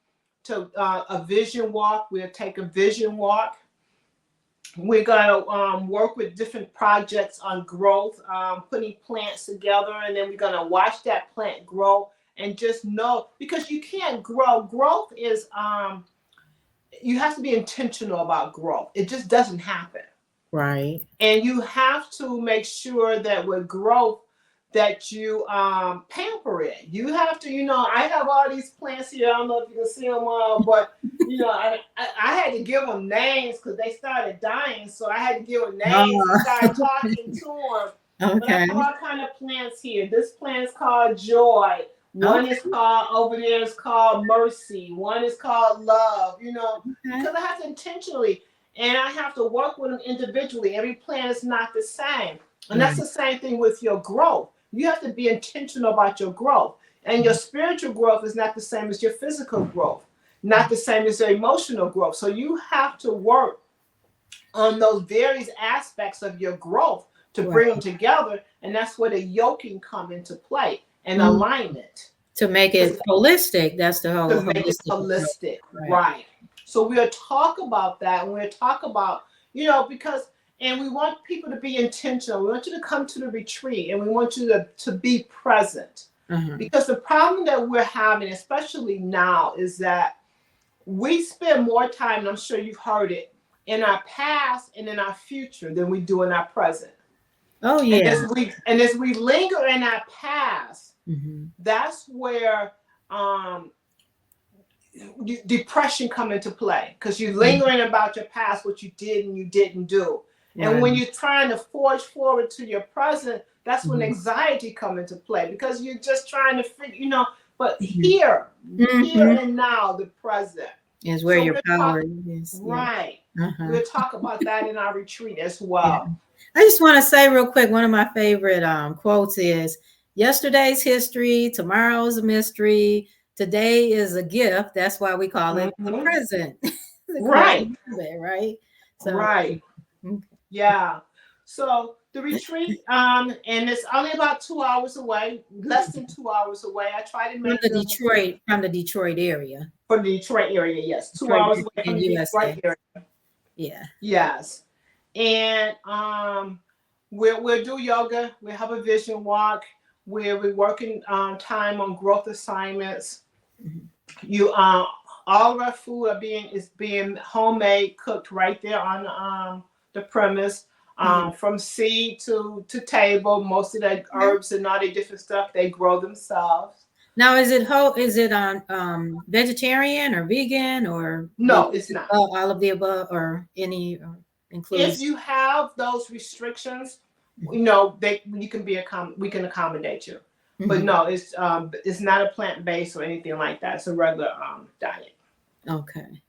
Speaker 3: to a vision walk. We'll take a vision walk. We're going to work with different projects on growth, putting plants together, and then we're going to watch that plant grow and just know, because you can't grow. Growth is, you have to be intentional about growth. It just doesn't happen.
Speaker 2: Right.
Speaker 3: And you have to make sure that with growth that you pamper it. You have to, I have all these plants here. I don't know if you can see them all, but I had to give them names because they started dying. So I had to give them names and start talking to them.
Speaker 2: Okay.
Speaker 3: But I have all kind of plants here. This plant is called Joy. One is called, over there is called Mercy. One is called Love, because I have to intentionally, and I have to work with them individually. Every plant is not the same. And that's the same thing with your growth. You have to be intentional about your growth. And your spiritual growth is not the same as your physical growth, not the same as your emotional growth. So you have to work on those various aspects of your growth to bring them together. And that's where the yoking come into play and alignment.
Speaker 2: To make it holistic. That's the whole
Speaker 3: to make it holistic. Right. So we'll talk about that. And we'll talk about, because, and we want people to be intentional. We want you to come to the retreat and we want you to be present. Because the problem that we're having, especially now, is that we spend more time, and I'm sure you've heard it, in our past and in our future than we do in our present.
Speaker 2: Oh, yeah.
Speaker 3: And as we linger in our past, that's where depression come into play, because you're lingering about your past, what you did and you didn't do. And when you're trying to forge forward to your present, that's when anxiety come into play, because you're just trying to figure, but here and now, the present
Speaker 2: is where your power is.
Speaker 3: Right. We'll talk about that in our retreat as well.
Speaker 2: I just want to say real quick, one of my favorite quotes is, yesterday's history, tomorrow's a mystery, today is a gift. That's why we call it the present.
Speaker 3: Right.
Speaker 2: Right. So,
Speaker 3: right. Yeah. So the retreat, and it's only about 2 hours away, less than 2 hours away. I try to make
Speaker 2: from the Detroit area.
Speaker 3: From the Detroit area, yes. 2 hours away from the Detroit area.
Speaker 2: Yeah.
Speaker 3: Yes. And we'll do yoga. We'll have a vision walk. We're working time on growth assignments. All of our food is being homemade, cooked right there on the premise, from seed to table. Most of the herbs and all the different stuff they grow themselves.
Speaker 2: Now, is it vegetarian or vegan or
Speaker 3: no? It's not
Speaker 2: all of the above or any includes.
Speaker 3: If you have those restrictions, we can accommodate you. But no, it's not a plant-based or anything like that. It's a regular diet.
Speaker 2: Okay.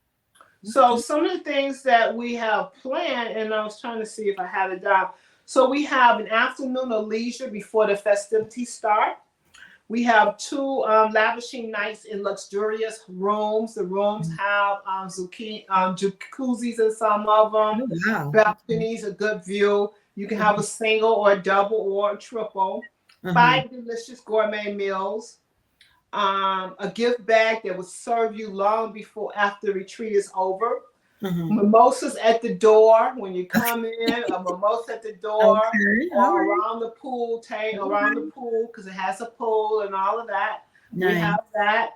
Speaker 3: So some of the things that we have planned, and I was trying to see if I had it down. So we have an afternoon of leisure before the festivities start. We have 2 lavishing nights in luxurious rooms. The rooms have jacuzzis in some of them, balconies, a good view. You can have a single or a double or a triple. 5 delicious gourmet meals. A gift bag that will serve you long after the retreat is over. Mimosas at the door when you come in. A mimosa at the door, or around the pool around the pool, because it has a pool and all of that. Nice. We have that.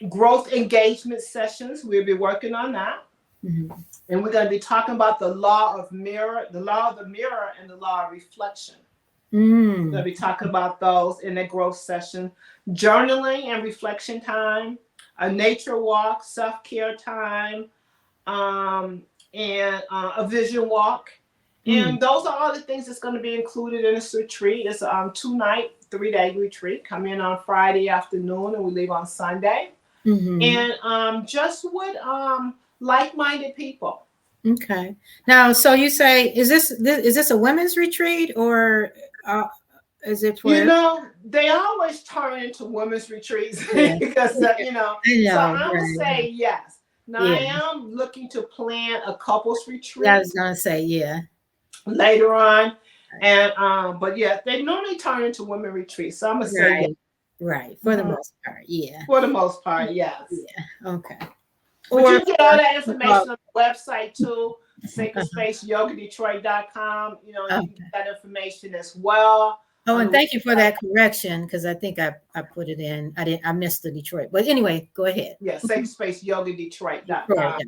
Speaker 3: Growth engagement sessions. We'll be working on that. And we're going to be talking about the law of the mirror, and the law of reflection. We're going to be talking about those in the growth session. Journaling and reflection time, a nature walk, self-care time, and a vision walk. And those are all the things that's going to be included in this retreat. It's a 2-night, 3-day retreat. Come in on Friday afternoon and we leave on Sunday. And just with like-minded people.
Speaker 2: Okay. Now, so you say, is this a women's retreat or is it for?
Speaker 3: You know, they always turn into women's retreats because you know. So I would say yes. Now I am looking to plan a couples retreat.
Speaker 2: I was gonna say
Speaker 3: later on, and but yeah, they normally turn into women retreats. So I'm gonna say yes.
Speaker 2: Right, for the most part,
Speaker 3: For the most part, yes.
Speaker 2: Yeah. Okay.
Speaker 3: But you get all that information on the website too, sacredspaceyogadetroit.com. You know, you can get that information as well.
Speaker 2: Oh, and thank you for that correction, because I think I put it in. I missed the Detroit. But anyway, go ahead.
Speaker 3: Yeah, sacredspaceyogadetroit.com.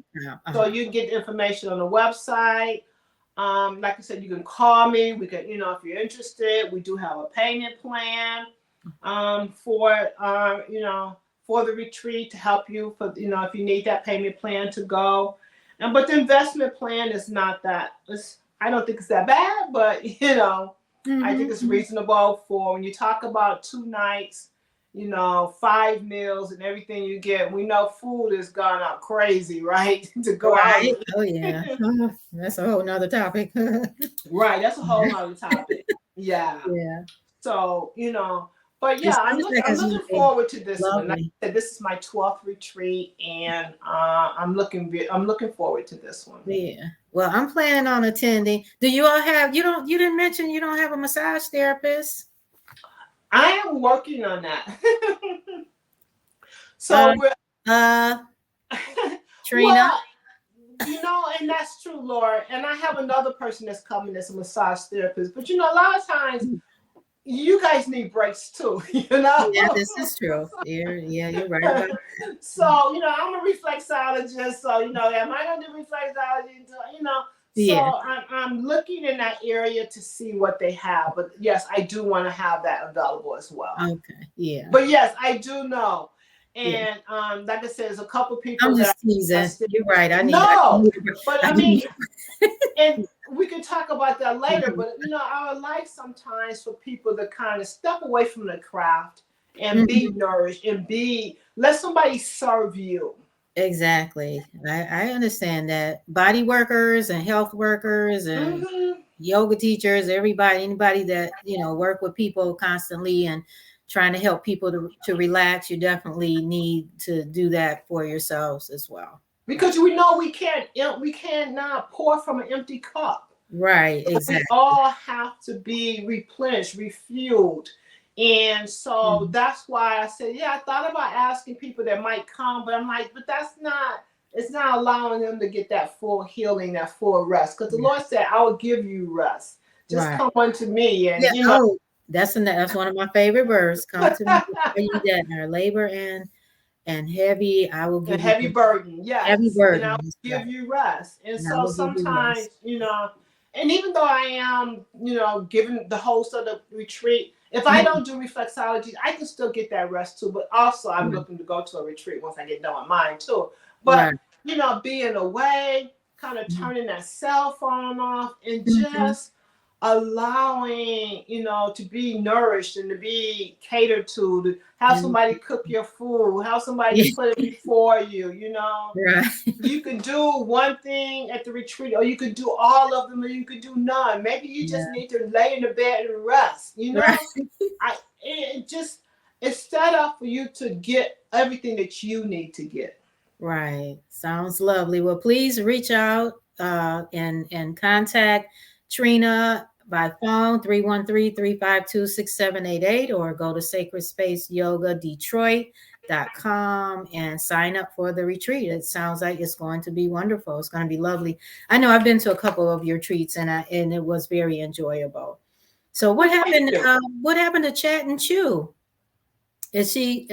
Speaker 3: So you can get the information on the website. Like I said, you can call me. We can, you know, if you're interested, we do have a payment plan for you know, for the retreat to help you for, you know, if you need that payment plan to go. And but the investment plan is not that, I don't think it's that bad, but you know, I think it's reasonable for when you talk about 2 nights, you know, 5 meals and everything you get. We know food has gone up crazy, right? To go out.
Speaker 2: Oh yeah. That's a whole nother topic.
Speaker 3: Right. That's a whole nother topic. Yeah. So, you know, but yeah, I'm looking forward to this one. Like I said, this is my 12th retreat, and I'm looking forward to this one.
Speaker 2: Yeah. Well, I'm planning on attending. Do you all have? You didn't mention you don't have a massage therapist.
Speaker 3: I am working on that. So
Speaker 2: Trina.
Speaker 3: Well, you know, and that's true, Laura. And I have another person that's coming as a massage therapist. But you know, a lot of times you guys need breaks too, you know?
Speaker 2: Yeah, this is true. You're right about that.
Speaker 3: So, you know, I'm a reflexologist. So, you know, am I going to do reflexology? You know, so I'm looking in that area to see what they have. But yes, I do want to have that available as well.
Speaker 2: Okay, yeah.
Speaker 3: But yes, I do know. And like I said, there's a couple people.
Speaker 2: I'm just teasing. You're right.
Speaker 3: But I mean, and we can talk about that later. But you know, I would like sometimes for people to kind of step away from the craft and be nourished and let somebody serve you.
Speaker 2: Exactly. I understand that. Body workers and health workers and yoga teachers, anybody that, you know, work with people constantly and trying to help people to relax, you definitely need to do that for yourselves as well.
Speaker 3: Because we know we cannot pour from an empty cup.
Speaker 2: Right, exactly.
Speaker 3: We all have to be replenished, refueled. And so that's why I said, I thought about asking people that might come, but I'm like, but it's not allowing them to get that full healing, that full rest. Because the Lord said, I will give you rest. Just come unto me. And you know,
Speaker 2: that's one of my favorite words. Come to me, you that are labor and heavy. I will give
Speaker 3: you heavy burden. Yes.
Speaker 2: Heavy burden.
Speaker 3: And I will give you rest. And so sometimes, you know, and even though I am, you know, given the host of the retreat, if I don't do reflexology, I can still get that rest too. But also I'm looking to go to a retreat once I get done with mine too. But, you know, being away, kind of turning that cell phone off and just allowing, you know, to be nourished and to be catered to have somebody cook your food, have somebody put it before you, you know. You can do one thing at the retreat, or you could do all of them, or you could do none. Maybe you just need to lay in the bed and rest, you know. It's set up for you to get everything that you need to get.
Speaker 2: Right. Sounds lovely. Well, please reach out and contact Trina by phone 313-352-6788 or go to sacredspaceyogadetroit.com and sign up for the retreat. It sounds like it's going to be wonderful. It's going to be lovely. I know I've been to a couple of your retreats and it was very enjoyable. So what happened? What happened to Chat and Chew? Is she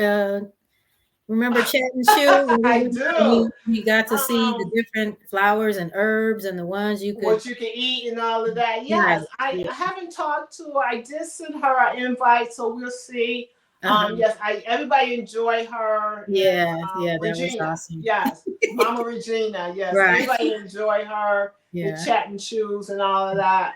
Speaker 2: remember Chat and Chew?
Speaker 3: I do.
Speaker 2: You got to see the different flowers and herbs and the ones what
Speaker 3: you can eat and all of that. Yes, I haven't talked to her. I did send her an invite, so we'll see. Yes, everybody enjoy her.
Speaker 2: Yeah,
Speaker 3: And,
Speaker 2: yeah, that was
Speaker 3: Regina,
Speaker 2: awesome.
Speaker 3: yes, Mama Regina, yes,
Speaker 2: Right.
Speaker 3: everybody enjoy her. The
Speaker 2: Yeah.
Speaker 3: chat and shoes and all of that.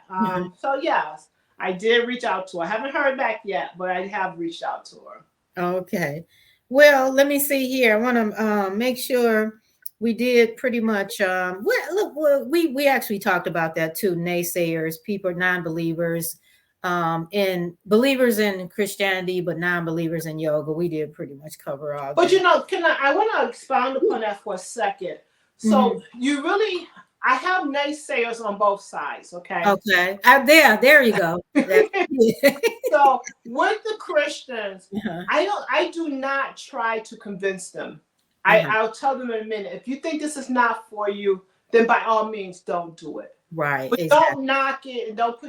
Speaker 3: So yes, I did reach out to her. I haven't heard back yet, but I have reached out to her.
Speaker 2: Okay. Well, let me see here. I want to make sure we did pretty much. We actually talked about that too. Naysayers, people, non-believers, and believers in Christianity, but non-believers in yoga. We did pretty much cover all
Speaker 3: But
Speaker 2: that.
Speaker 3: I want to expound upon that for a second. So you really, I have naysayers on both sides. Okay.
Speaker 2: Okay. There you go.
Speaker 3: So with the Christians, I do not try to convince them. I'll tell them in a minute. If you think this is not for you, then by all means don't do it.
Speaker 2: Right.
Speaker 3: But don't knock it and don't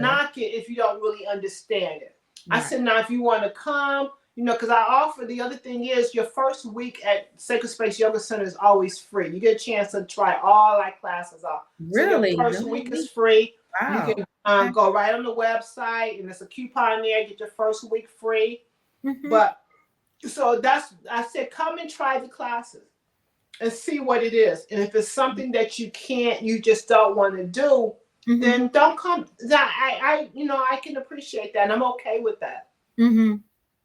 Speaker 3: knock it if you don't really understand it. Right. I said, now if you want to come, because I offer, the other thing is your first week at Sacred Space Yoga Center is always free. You get a chance to try all our classes out.
Speaker 2: Really?
Speaker 3: So your first week is free.
Speaker 2: Wow.
Speaker 3: You can go right on the website, and there's a coupon there. Get your first week free. But so I said, come and try the classes and see what it is. And if it's something that you just don't want to do, then don't come. I can appreciate that, and I'm okay with that.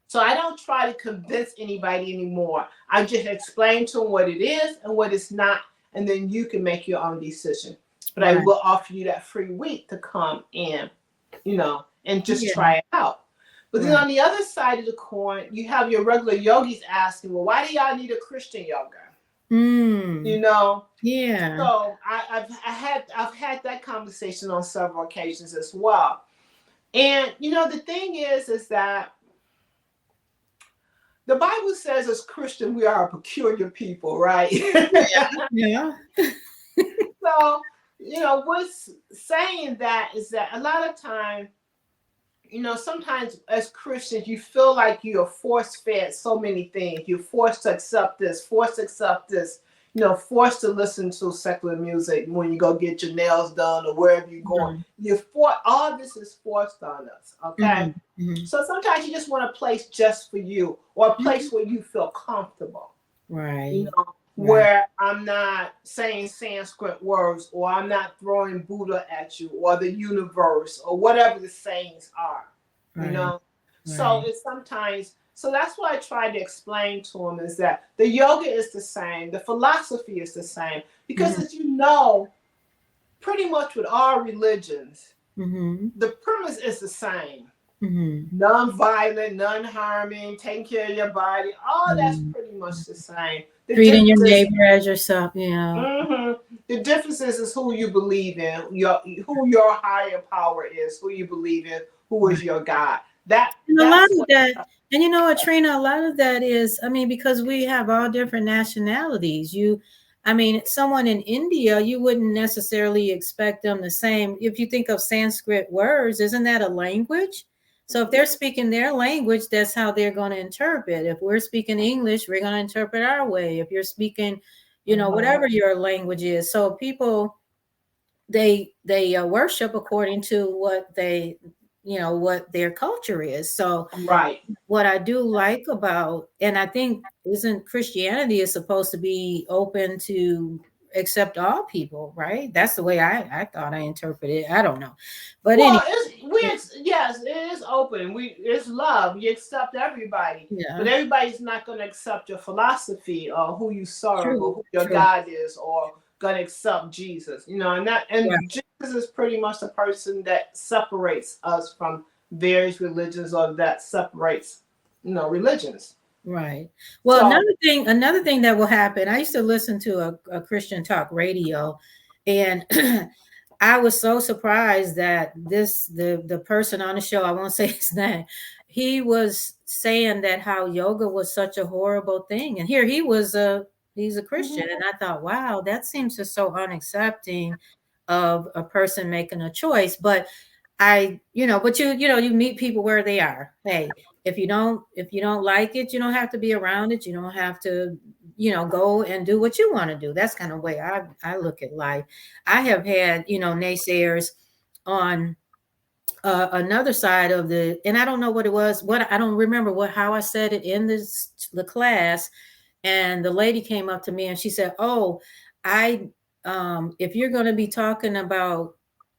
Speaker 3: So I don't try to convince anybody anymore. I just explain to them what it is and what it's not, and then you can make your own decision. But I will offer you that free week to come in, and just try it out. But then on the other side of the coin, you have your regular yogis asking, well, why do y'all need a Christian yoga? Yeah. So I've had that conversation on several occasions as well. And the thing is that the Bible says as Christian we are a peculiar people, right?
Speaker 2: Yeah.
Speaker 3: So what's saying that is that a lot of time, sometimes as Christians, you feel like you are force-fed so many things. You're forced to accept this, forced to listen to secular music when you go get your nails done or wherever you're going. All this is forced on us, okay? So sometimes you just want a place just for you, or a place where you feel comfortable.
Speaker 2: Right.
Speaker 3: Where I'm not saying Sanskrit words, or I'm not throwing Buddha at you, or the universe, or whatever the sayings are, So it's sometimes, so that's what I try to explain to them, is that the yoga is the same, the philosophy is the same, because as you know, pretty much with all religions, the premise is the same. Non-violent, non-harming, taking care of your body, all that's pretty much the same.
Speaker 2: Treating your neighbor as yourself, yeah.
Speaker 3: The difference is who you believe in, who your higher power is, who you believe in, who is your God. And a lot of
Speaker 2: that, and Trina, a lot of that is, because we have all different nationalities. Someone in India, you wouldn't necessarily expect them the same. If you think of Sanskrit words, isn't that a language? So if they're speaking their language, that's how they're going to interpret. If we're speaking English, we're going to interpret our way. If you're speaking, whatever your language is. So people, they worship according to what they, what their culture is. So what I do like about, and I think isn't Christianity is supposed to be open to accept all people, right? That's the way I thought I interpreted it. I don't know, but
Speaker 3: anyway. Yes, it is open. It's love. You accept everybody, but everybody's not going to accept your philosophy or who you serve or who your God is, or going to accept Jesus. Jesus is pretty much the person that separates us from various religions, or that separates, religions.
Speaker 2: Right. Well, another thing that will happen, I used to listen to a Christian talk radio, and I was so surprised that the person on the show, I won't say his name, he was saying that how yoga was such a horrible thing. And here he's a Christian. And I thought, wow, that seems just so unaccepting of a person making a choice. But you meet people where they are. Hey, if you don't like it, you don't have to be around it. You don't have to, go and do what you want to do. That's kind of the way I look at life. I have had, naysayers on another side of and I don't know what it was. I don't remember how I said it in the class. And the lady came up to me and she said, "Oh, if you're going to be talking about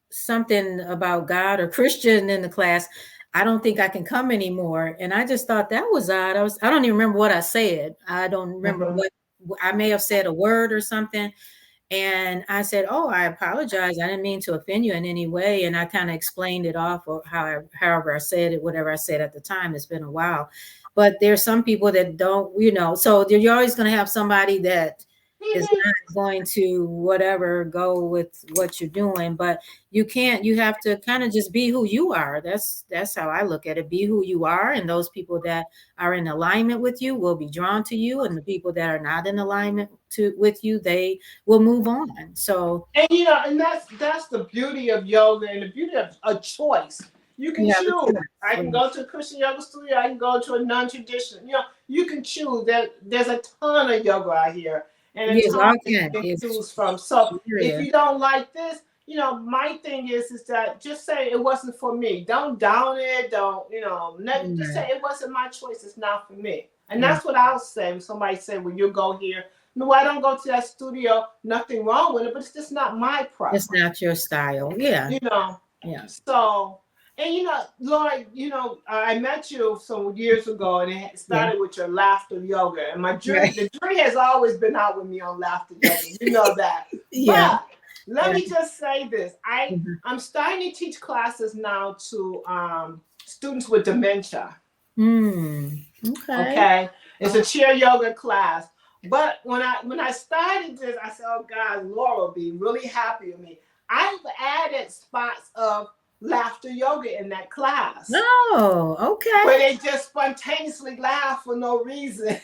Speaker 2: something about God or Christian in the class, I don't think I can come anymore." And I just thought that was odd. I don't even remember what I said. I don't remember what I may have said, a word or something. And I said, "Oh, I apologize. I didn't mean to offend you in any way." And I kind of explained it off, or however I said it, whatever I said at the time. It's been a while. But there's some people that don't, so you're always going to have somebody that is not going to go with what you're doing. But you have to kind of just be who you are. That's how I look at it. Be who you are, and those people that are in alignment with you will be drawn to you, and the people that are not in alignment with you, they will move on. So,
Speaker 3: and that's the beauty of yoga and the beauty of a choice. You can choose. I can go to a Christian yoga studio. I can go to a non-traditional. You can choose. There's a ton of yoga out here, and a ton you can choose from. So if you don't like this, my thing is that just say it wasn't for me. Don't down it. Don't just say it wasn't my choice. It's not for me. And that's what I'll say when somebody said, "Well, you go here." No, I don't go to that studio. Nothing wrong with it, but it's just not my preference.
Speaker 2: It's not your style. Yeah.
Speaker 3: Yeah. So. And Lori, I met you some years ago, and it started with your laughter yoga. And my journey, the journey has always been out with me on laughter yoga. You know that.
Speaker 2: Yeah.
Speaker 3: But let me just say this: I'm starting to teach classes now to students with dementia. Okay. It's a chair yoga class. But when I started this, I said, "Oh God, Laura will be really happy with me." I've added spots of laughter yoga in that class.
Speaker 2: Oh, okay.
Speaker 3: But they just spontaneously laugh for no reason.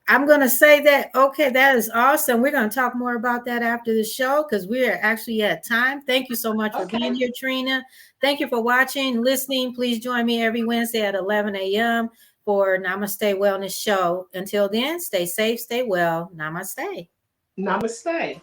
Speaker 2: I'm going to say that. Okay, that is awesome. We're going to talk more about that after the show because we are actually at time. Thank you so much for being here, Trina. Thank you for watching, listening. Please join me every Wednesday at 11 a.m. for Namaste Wellness Show. Until then, stay safe, stay well. Namaste.
Speaker 3: Namaste.